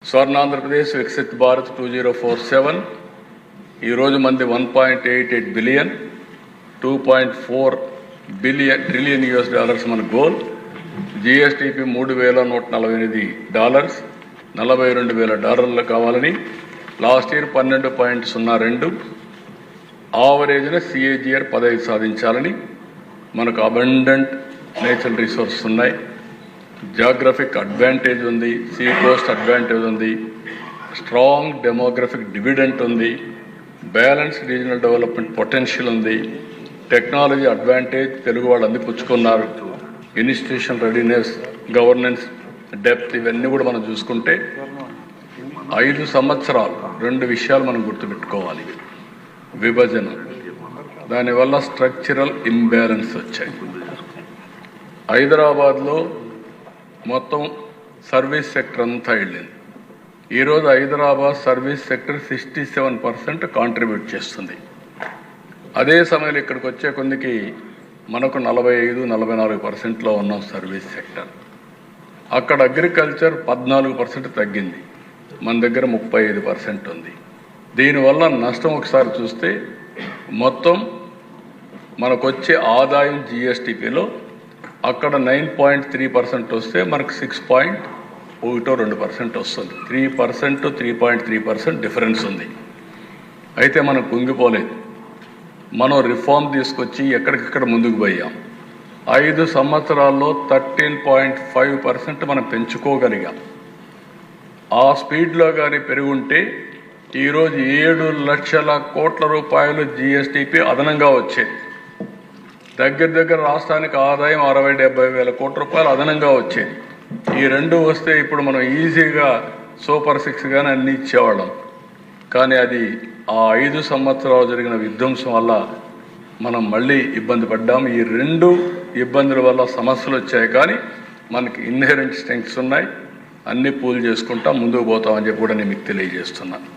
స్వర్ణాంధ్రప్రదేశ్ వికసిత్ భారత్ 2047 ఈరోజు మంది 1.88 billion 2.4 trillion US dollars మన గోల్. జిఎస్టిపి $3,148 $42,000 కావాలని లాస్ట్ ఇయర్ 12.02 ఆవరేజ్న సిఏజిఆర్ 15 సాధించాలని. మనకు అబండెంట్ నేచురల్ రిసోర్సెస్ ఉన్నాయి, జాగ్రఫిక్ అడ్వాంటేజ్ ఉంది, సీ కోస్ట్ అడ్వాంటేజ్ ఉంది, స్ట్రాంగ్ డెమోగ్రఫిక్ డివిడెంట్ ఉంది, బ్యాలెన్స్ రీజనల్ డెవలప్మెంట్ పొటెన్షియల్ ఉంది, టెక్నాలజీ అడ్వాంటేజ్ తెలుగు వాళ్ళు అందిపుచ్చుకున్నారు, ఇన్స్టిట్యూషన్ రెడీనెస్, గవర్నెన్స్ డెప్త్, ఇవన్నీ కూడా మనం చూసుకుంటే 5 సంవత్సరాలు 2 విషయాలు మనం గుర్తుపెట్టుకోవాలి. విభజన, దానివల్ల స్ట్రక్చరల్ ఇంబ్యాలెన్స్ వచ్చాయి. హైదరాబాద్లో మొత్తం సర్వీస్ సెక్టర్ అంతా వెళ్ళింది. ఈరోజు హైదరాబాద్ సర్వీస్ సెక్టర్ 67% కాంట్రిబ్యూట్ చేస్తుంది. అదే సమయంలో ఇక్కడికి వచ్చే కొందికి మనకు 45-44%లో ఉన్నాం సర్వీస్ సెక్టర్. అక్కడ అగ్రికల్చర్ 14% తగ్గింది, మన దగ్గర 35% ఉంది. దీనివల్ల నష్టం ఒకసారి చూస్తే మొత్తం మనకు వచ్చే ఆదాయం జిఎస్టిపిలో అక్కడ 9.3% వస్తే మనకు 6.12% వస్తుంది. 3% 3.3% డిఫరెన్స్ ఉంది. అయితే మనం కుంగిపోలేదు, మనం రిఫార్మ్ తీసుకొచ్చి ఎక్కడికక్కడ ముందుకు పోయాం. 5 సంవత్సరాల్లో 13.5% మనం పెంచుకోగలిగాం. ఆ స్పీడ్లో కానీ పెరుగుంటే ఈరోజు 7 లక్షల కోట్ల రూపాయలు జిఎస్టిపి అదనంగా వచ్చేది. దగ్గర రాష్ట్రానికి ఆదాయం 60-70 వేల కోట్ల రూపాయలు అదనంగా వచ్చేది. ఈ 2 వస్తే ఇప్పుడు మనం ఈజీగా సూపర్ 6 కానీ అన్ని ఇచ్చేవాళ్ళం. కానీ అది ఆ 5 సంవత్సరాలు జరిగిన విధ్వంసం వల్ల మనం మళ్ళీ ఇబ్బంది పడ్డాము. ఈ 2 ఇబ్బందుల వల్ల సమస్యలు వచ్చాయి, కానీ మనకి ఇన్హెరెంట్ స్ట్రెంగ్త్స్ ఉన్నాయి. అన్ని పూల్ చేసుకుంటా ముందుకు పోతామని చెప్పి కూడా నేను మీకు తెలియజేస్తున్నాను.